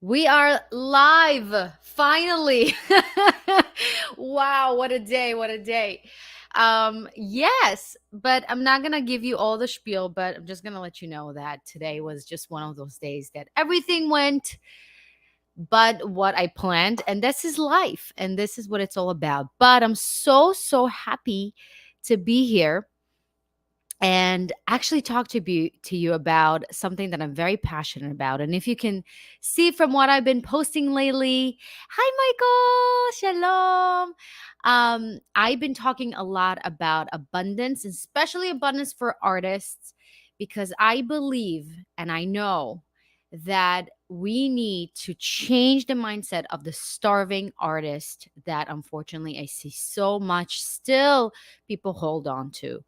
We are live finally. Wow, what a day, what a day. Yes, but I'm not going to give you all the spiel, but I'm just going to let you know that today was just one of those days that everything went but what I planned, and this is life and this is what it's all about. But I'm so happy to be here and actually talk to you about something that I'm very passionate about. And if you can see from what I've been posting lately, hi Michael, shalom. I've been talking a lot about abundance, especially abundance for artists, because I believe and I know that we need to change the mindset of the starving artist that unfortunately I see so much still people hold on to.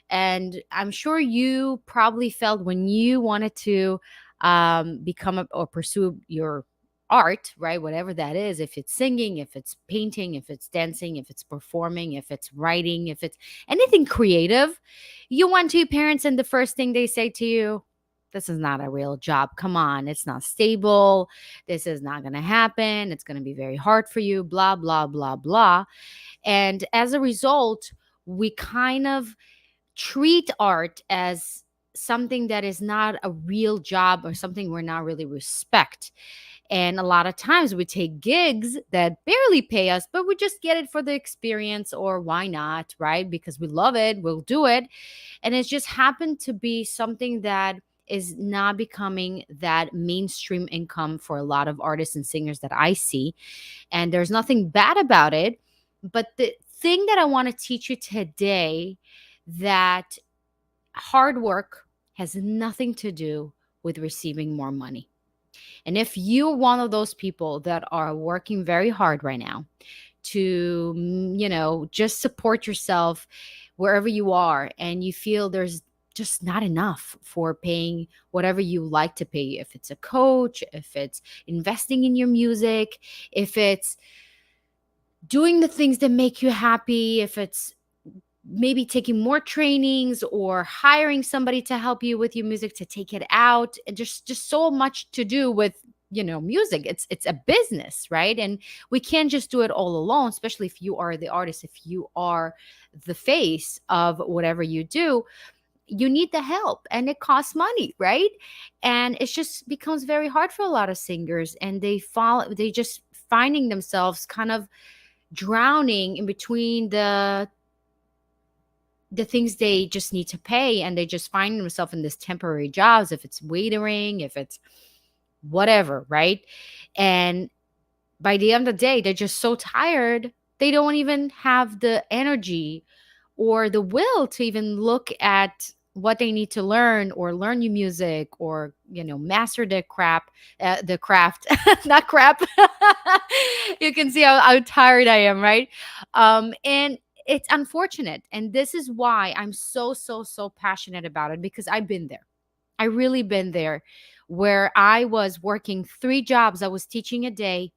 And I'm sure you probably felt when you wanted to or pursue your art, right? Whatever that is, if it's singing, if it's painting, if it's dancing, if it's performing, if it's writing, if it's anything creative, you went to your parents and the first thing they say to you, this is not a real job. Come on, it's not stable. This is not going to happen. It's going to be very hard for you, blah, blah, blah, blah. And as a result, we kind of treat art as something that is not a real job or something we're not really respect. And a lot of times we take gigs that barely pay us, but we just get it for the experience, or why not, right? Because we love it, we'll do it. And it's just happened to be something that is not becoming that mainstream income for a lot of artists and singers that I see. And there's nothing bad about it. But the thing that I want to teach you today, that hard work has nothing to do with receiving more money. And if you're one of those people that are working very hard right now to, just support yourself wherever you are, and you feel there's just not enough for paying whatever you like to pay, if it's a coach, if it's investing in your music, if it's doing the things that make you happy, if it's maybe taking more trainings or hiring somebody to help you with your music to take it out, and just so much to do with music. It's a business, right? And we can't just do it all alone, especially if you are the artist, if you are the face of whatever you do. You need the help and it costs money, right? And it just becomes very hard for a lot of singers, and they just finding themselves kind of drowning in between the things they just need to pay, and they just find themselves in this temporary jobs, if it's waitering, if it's whatever, right? And by the end of the day, they're just so tired, they don't even have the energy or the will to even look at what they need to learn, or learn new music, or master the craft not crap. You can see how tired I am, right? And it's unfortunate, and this is why I'm so passionate about it, because I've been there. I really been there, where I was working 3 jobs. I was teaching a day,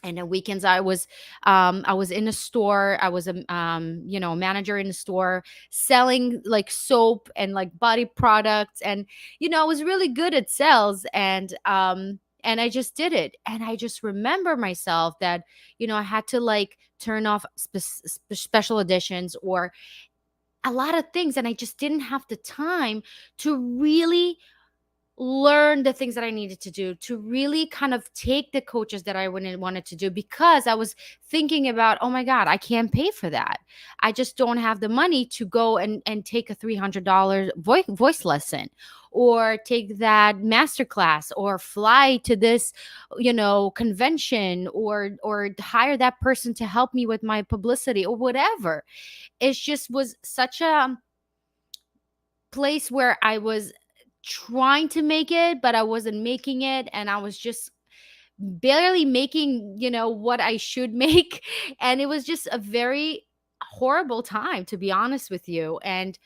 and on weekends I was in a store. I was a manager in a store, selling like soap and like body products, and I was really good at sales. And I just did it, and I just remember myself that I had to like turn off special editions or a lot of things, and I just didn't have the time to really learn the things that I needed to do, to really kind of take the coaches that I wanted to do, because I was thinking about, oh my God, I can't pay for that. I just don't have the money to go and take a $300 voice lesson, or take that master class, or fly to this, convention, or hire that person to help me with my publicity or whatever. It just was such a place where I was trying to make it, but I wasn't making it. And I was just barely making, what I should make. And it was just a very horrible time, to be honest with you. And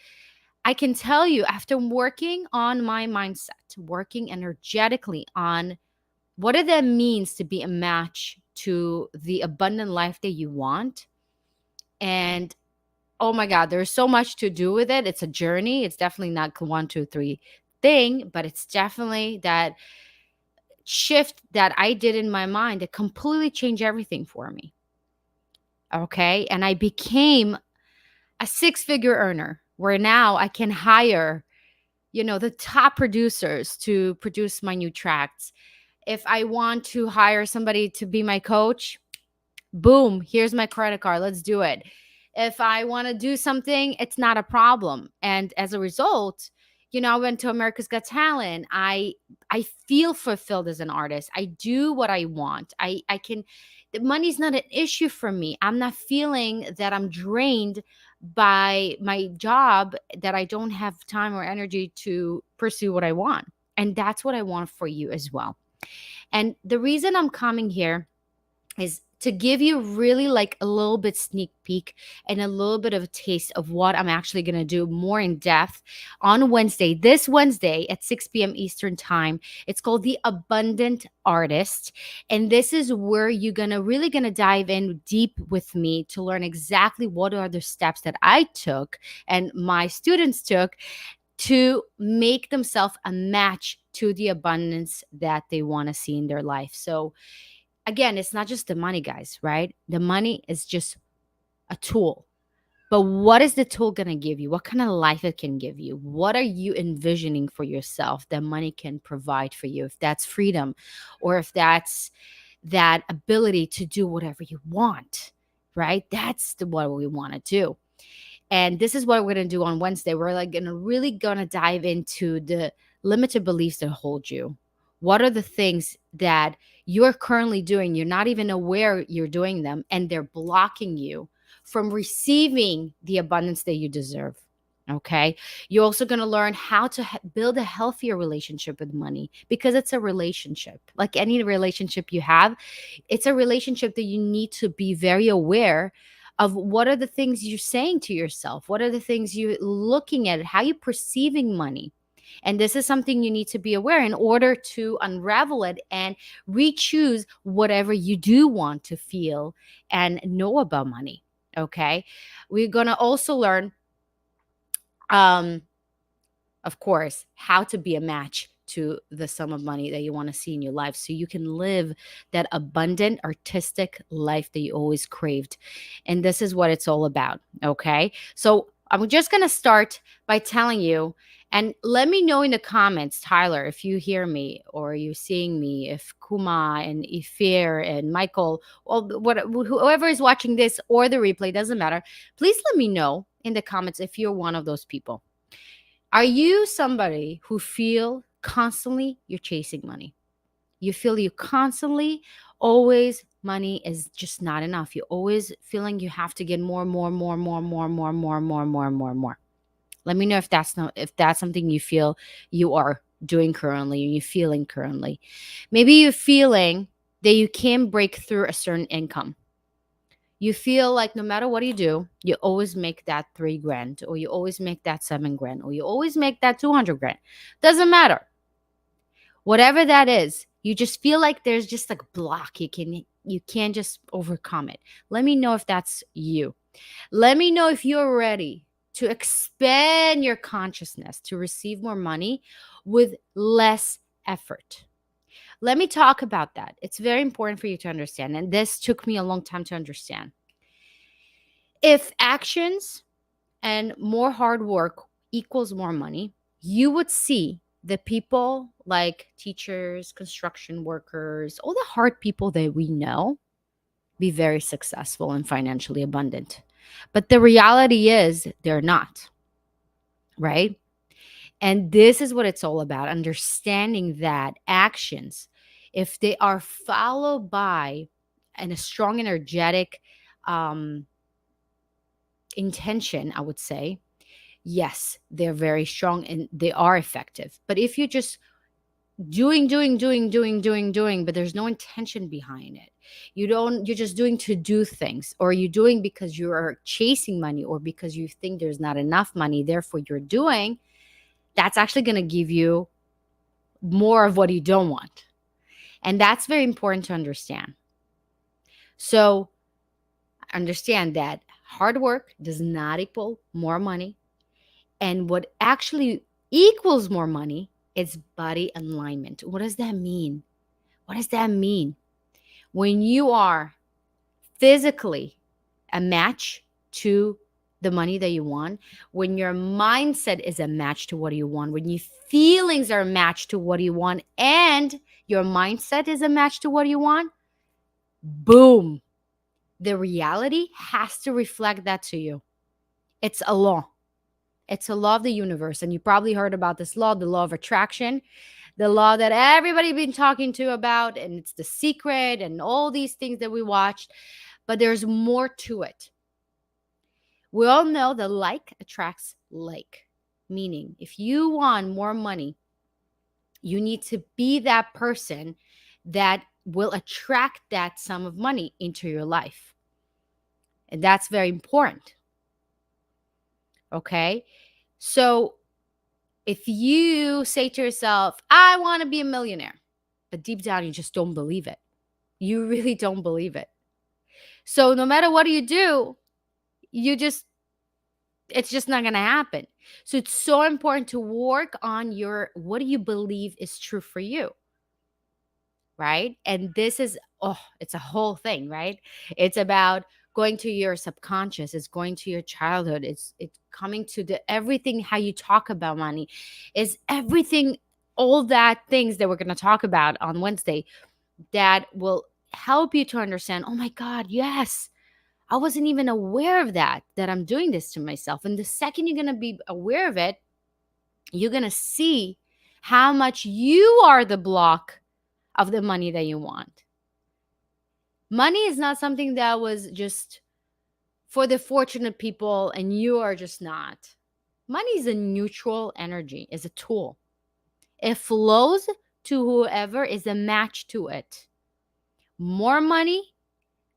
I can tell you, after working on my mindset, working energetically on what it then means to be a match to the abundant life that you want. And oh my God, there's so much to do with it. It's a journey. It's definitely not one, two, three thing, but it's definitely that shift that I did in my mind that completely changed everything for me. Okay. And I became a six-figure earner where now I can hire, the top producers to produce my new tracks. If I want to hire somebody to be my coach, boom, here's my credit card. Let's do it. If I want to do something, it's not a problem. And as a result, I went to America's Got Talent. I feel fulfilled as an artist. I do what I want. I can the money's not an issue for me. I'm not feeling that I'm drained by my job, that I don't have time or energy to pursue what I want. And that's what I want for you as well. And the reason I'm coming here is to give you really like a little bit sneak peek and a little bit of a taste of what I'm actually going to do more in depth on Wednesday, this Wednesday at 6 p.m. Eastern time. It's called The Abundant Artist. And this is where you're going to dive in deep with me to learn exactly what are the steps that I took and my students took to make themselves a match to the abundance that they want to see in their life. So again, it's not just the money, guys, right? The money is just a tool. But what is the tool going to give you? What kind of life it can give you? What are you envisioning for yourself that money can provide for you? If that's freedom, or if that's that ability to do whatever you want, right? That's what we want to do. And this is what we're going to do on Wednesday. We're like going to dive into the limited beliefs that hold you. What are the things that you're currently doing? You're not even aware you're doing them, and they're blocking you from receiving the abundance that you deserve. Okay. You're also going to learn how to build a healthier relationship with money, because it's a relationship. Like any relationship you have, it's a relationship that you need to be very aware of. What are the things you're saying to yourself? What are the things you're looking at? How you perceiving money? And this is something you need to be aware in order to unravel it and re-choose whatever you do want to feel and know about money. Okay. We're going to also learn, um, of course, how to be a match to the sum of money that you want to see in your life so you can live that abundant artistic life that you always craved. And this is what it's all about. Okay. So I'm just going to start by telling you, and let me know in the comments, Tyler, if you hear me or you're seeing me, if Kuma and Ifir and Michael, or whoever is watching this or the replay, doesn't matter. Please let me know in the comments if you're one of those people. Are you somebody who feel constantly you're chasing money? You feel you constantly, always money is just not enough. You're always feeling you have to get more, more, more, more, more, more, more, more, more, more, more. Let me know if that's something you feel you are doing currently, you're feeling currently. Maybe you're feeling that you can't break through a certain income. You feel like no matter what you do, you always make that 3 grand, or you always make that 7 grand, or you always make that 200 grand. Doesn't matter. Whatever that is, you just feel like there's just like a block. You can't just overcome it. Let me know if that's you. Let me know if you're ready to expand your consciousness to receive more money with less effort. Let me talk about that. It's very important for you to understand. And this took me a long time to understand. If actions and more hard work equals more money, you would see the people like teachers, construction workers, all the hard people that we know be very successful and financially abundant. But the reality is they're not, right? And this is what it's all about, understanding that actions, if they are followed by and a strong energetic intention, I would say, yes, they're very strong and they are effective. But if you're just doing, but there's no intention behind it, you're just doing to do things, or you're doing because you are chasing money, or because you think there's not enough money, therefore you're doing, that's actually going to give you more of what you don't want. And that's very important to understand. So understand that hard work does not equal more money. And what actually equals more money is body alignment. What does that mean? What does that mean? When you are physically a match to the money that you want, when your mindset is a match to what you want, when your feelings are a match to what you want, and your mindset is a match to what you want, boom, the reality has to reflect that to you. It's a law. It's a law of the universe. And you probably heard about this law, the law of attraction, the law that everybody been talking to about, and it's The Secret and all these things that we watched. But there's more to it. We all know that like attracts like, meaning if you want more money, you need to be that person that will attract that sum of money into your life. And that's very important. Okay. So if you say to yourself, I want to be a millionaire, but deep down you just don't believe it, you really don't believe it. So no matter what you do, it's just not going to happen. So it's so important to work on what do you believe is true for you? Right? And this is, it's a whole thing, right? It's about going to your subconscious, it's going to your childhood, it's coming to the everything, how you talk about money is everything, all that things that we're going to talk about on Wednesday that will help you to understand, oh my God, yes, I wasn't even aware of that I'm doing this to myself. And the second you're going to be aware of it, you're going to see how much you are the block of the money that you want. Money is not something that was just for the fortunate people and you are just not. Money is a neutral energy, is a tool. It flows to whoever is a match to it. More money,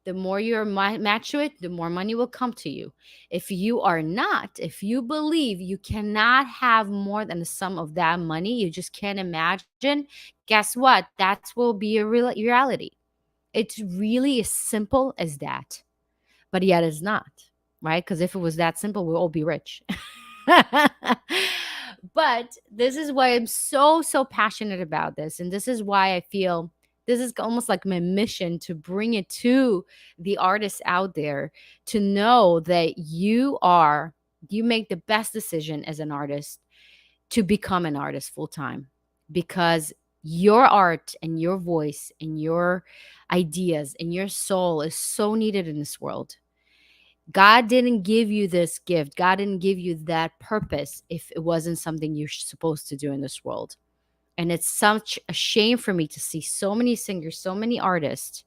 the more you're matched to it, the more money will come to you. If you are not, if you believe you cannot have more than the sum of that money, you just can't imagine, guess what? That will be a reality. It's really as simple as that. But yet it's not, right? Because if it was that simple, we'll all be rich. But this is why I'm so, so passionate about this. And this is why I feel this is almost like my mission to bring it to the artists out there to know that you make the best decision as an artist to become an artist full time, because your art and your voice and your ideas and your soul is so needed in this world. God didn't give you this gift. God didn't give you that purpose if it wasn't something you're supposed to do in this world. And it's such a shame for me to see so many singers, so many artists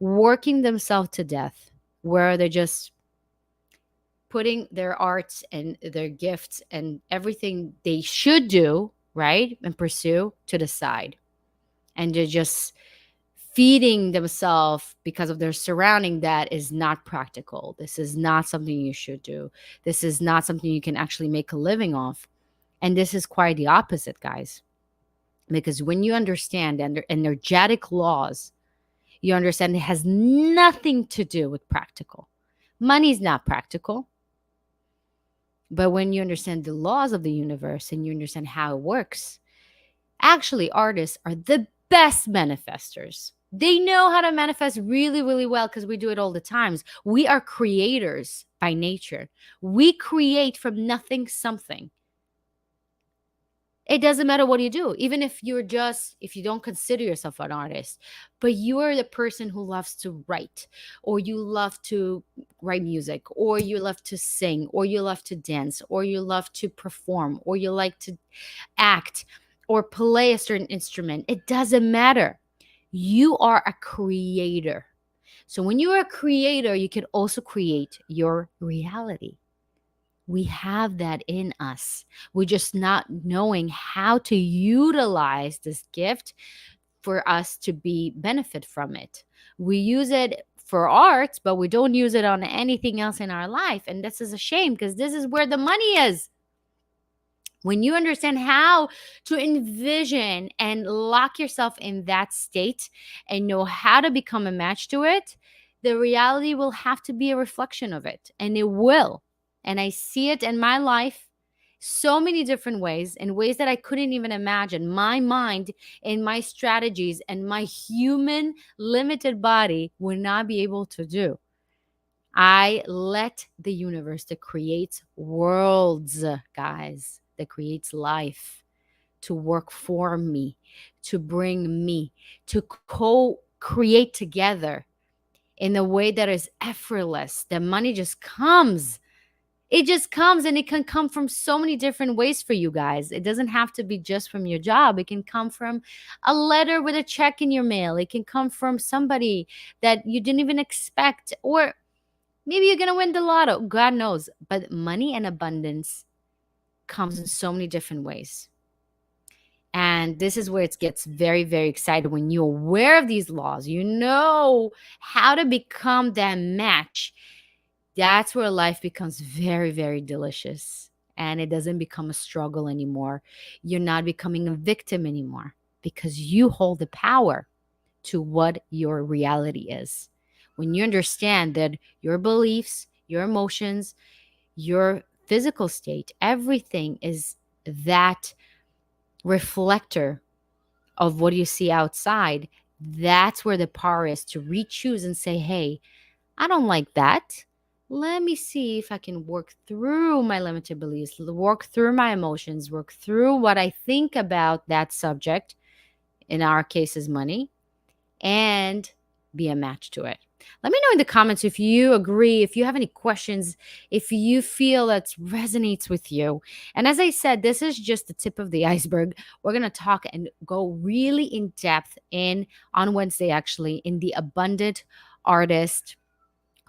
working themselves to death, where they're just putting their arts and their gifts and everything they should do, right, and pursue to the side. And they're just feeding themselves because of their surrounding that is not practical. This is not something you should do. This is not something you can actually make a living off. And this is quite the opposite, guys. Because when you understand energetic laws, you understand it has nothing to do with practical. Money is not practical. But when you understand the laws of the universe and you understand how it works, actually artists are the best manifestors. They know how to manifest really, really well because we do it all the times. We are creators by nature. We create from nothing something. It doesn't matter what you do, even if you don't consider yourself an artist, but you are the person who loves to write, or you love to write music, or you love to sing, or you love to dance, or you love to perform, or you like to act or play a certain instrument. It doesn't matter. You are a creator. So when you are a creator, you can also create your reality. We have that in us. We're just not knowing how to utilize this gift for us to benefit from it. We use it for art, but we don't use it on anything else in our life. And this is a shame because this is where the money is. When you understand how to envision and lock yourself in that state and know how to become a match to it, the reality will have to be a reflection of it. And it will. And I see it in my life so many different ways, in ways that I couldn't even imagine. My mind and my strategies and my human limited body would not be able to do. I let the universe that creates worlds, guys, that creates life, to work for me, to bring me, to co create together in a way that is effortless. The money just comes. It just comes, and it can come from so many different ways for you guys. It doesn't have to be just from your job. It can come from a letter with a check in your mail. It can come from somebody that you didn't even expect, or maybe you're going to win the lotto. God knows. But money and abundance comes in so many different ways. And this is where it gets very, very excited when you're aware of these laws. You know how to become that match. That's where life becomes very, very delicious. And it doesn't become a struggle anymore. You're not becoming a victim anymore, because you hold the power to what your reality is. When you understand that your beliefs, your emotions, your physical state, everything is that reflector of what you see outside, that's where the power is to re-choose and say, hey, I don't like that. Let me see if I can work through my limited beliefs, work through my emotions, work through what I think about that subject, in our case is money, and be a match to it. Let me know in the comments if you agree, if you have any questions, if you feel that resonates with you. And as I said, this is just the tip of the iceberg. We're going to talk and go really in depth in on Wednesday, actually, in the Abundant Artist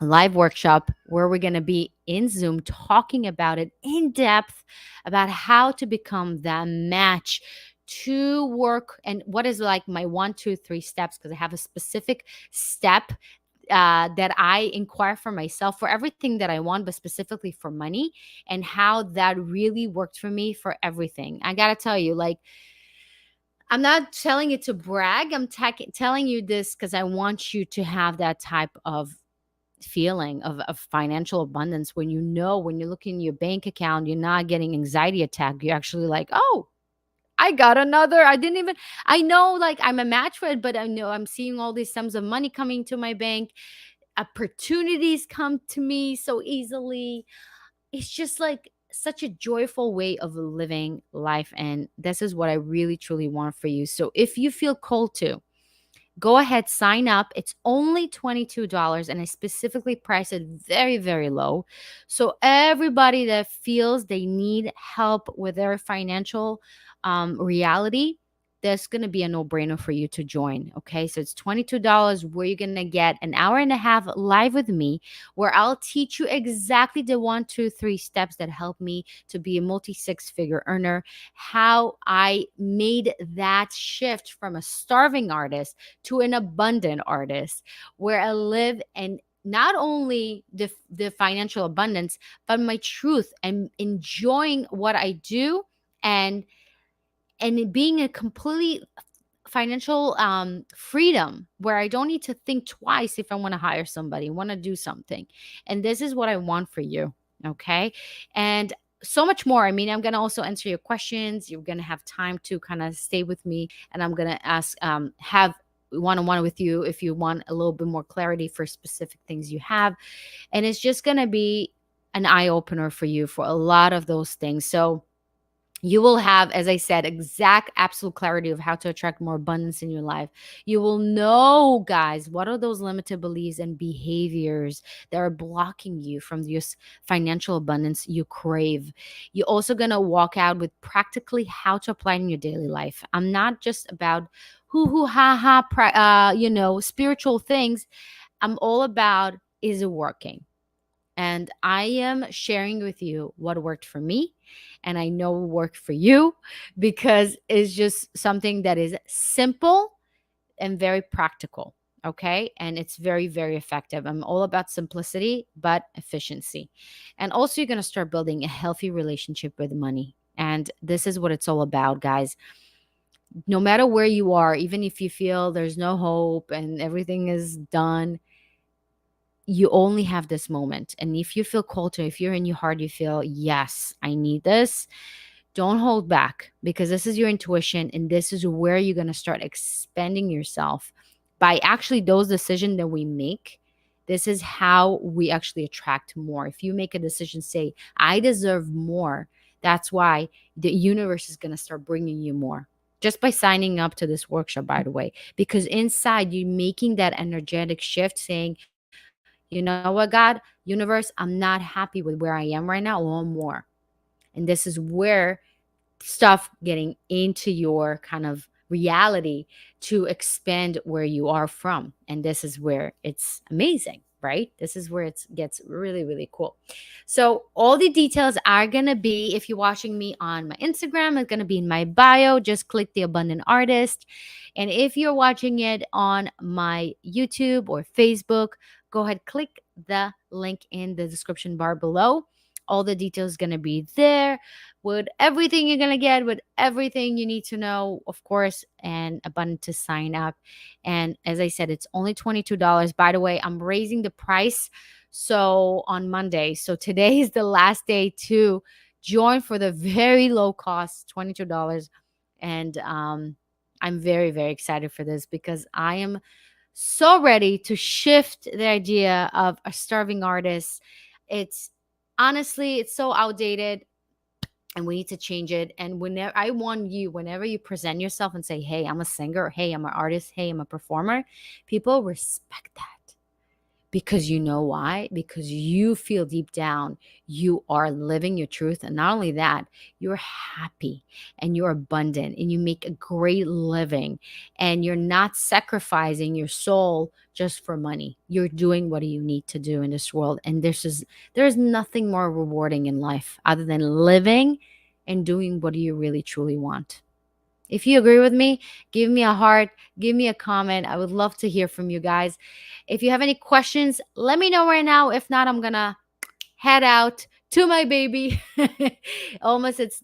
live workshop, where we're going to be in Zoom talking about it in depth, about how to become that match to work, and what is like my 1, 2, 3 steps, because I have a specific step that I inquire for myself for everything that I want, but specifically for money, and how that really worked for me for everything. I got to tell you, like, I'm not telling you to brag. I'm telling you this because I want you to have that type of feeling of financial abundance, when you know, when you look in your bank account, you're not getting anxiety attack. You're actually like, oh, I got another. I didn't even, I know, like, I'm a match for it, but I know I'm seeing all these sums of money coming to my bank. Opportunities come to me so easily. It's just like such a joyful way of living life. And this is what I really, truly want for you. So if you feel called to, go ahead, sign up. It's only $22, and I specifically price it very, very low. So everybody that feels they need help with their financial reality, that's going to be a no-brainer for you to join. Okay, so it's $22, where you're going to get an hour and a half live with me, where I'll teach you exactly the 1, 2, 3 steps that help me to be a multi-6-figure earner, how I made that shift from a starving artist to an abundant artist, where I live and not only the financial abundance, but my truth, and enjoying what I do, and it being a complete financial freedom, where I don't need to think twice if I want to hire somebody, want to do something. And this is what I want for you. Okay. And so much more. I mean, I'm going to also answer your questions. You're going to have time to kind of stay with me, and I'm going to ask, have one-on-one with you if you want a little bit more clarity for specific things you have. And it's just going to be an eye opener for you for a lot of those things. So you will have, as I said, exact absolute clarity of how to attract more abundance in your life. You will know, guys, what are those limited beliefs and behaviors that are blocking you from this financial abundance you crave. You're also going to walk out with practically how to apply it in your daily life. I'm not just about hoo ha ha, spiritual things. I'm all about, is it working? And I am sharing with you what worked for me, and I know will work for you, because it's just something that is simple and very practical. Okay. And it's very, very effective. I'm all about simplicity, but efficiency. And also, you're going to start building a healthy relationship with money. And this is what it's all about, guys. No matter where you are, even if you feel there's no hope and everything is done, you only have this moment. And if you feel called to, if you're in your heart, you feel, yes, I need this, don't hold back, because this is your intuition and this is where you're going to start expanding yourself by actually those decisions that we make. This is how we actually attract more. If you make a decision, say, I deserve more, that's why the universe is going to start bringing you more. Just by signing up to this workshop, by the way, because inside you making that energetic shift saying, you know what, God, universe, I'm not happy with where I am right now. I want more. And this is where stuff getting into your kind of reality to expand where you are from. And this is where it's amazing, right? This is where it gets really, really cool. So all the details are going to be, if you're watching me on my Instagram, it's going to be in my bio. Just click the Abundant Artist. And if you're watching it on my YouTube or Facebook, go ahead, click the link in the description bar below. All the details going to be there with everything you're going to get, with everything you need to know, of course, and a button to sign up. And as I said, it's only $22. By the way, I'm raising the price. So on Monday, so today is the last day to join for the very low cost, $22. And I'm very, very excited for this because I am so ready to shift the idea of a starving artist. It's honestly, it's so outdated and we need to change it. And whenever I want you, whenever you present yourself and say, hey, I'm a singer, hey, I'm an artist, hey, I'm a performer, people respect that. Because you know why? Because you feel deep down you are living your truth. And not only that, you're happy and you're abundant and you make a great living and you're not sacrificing your soul just for money. You're doing what you need to do in this world. And there's nothing more rewarding in life other than living and doing what you really truly want. If you agree with me, give me a heart, give me a comment. I would love to hear from you guys. If you have any questions, let me know right now. If not, I'm going to head out to my baby. Almost it's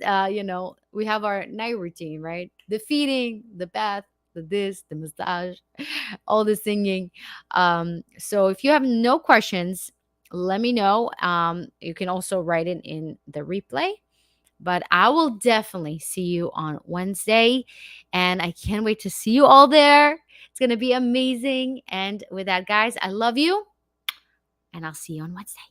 we have our night routine, right? The feeding, the bath, the this, the massage, all the singing. So if you have no questions, let me know. You can also write it in the replay, but I will definitely see you on Wednesday. And I can't wait to see you all there. It's going to be amazing. And with that, guys, I love you. And I'll see you on Wednesday.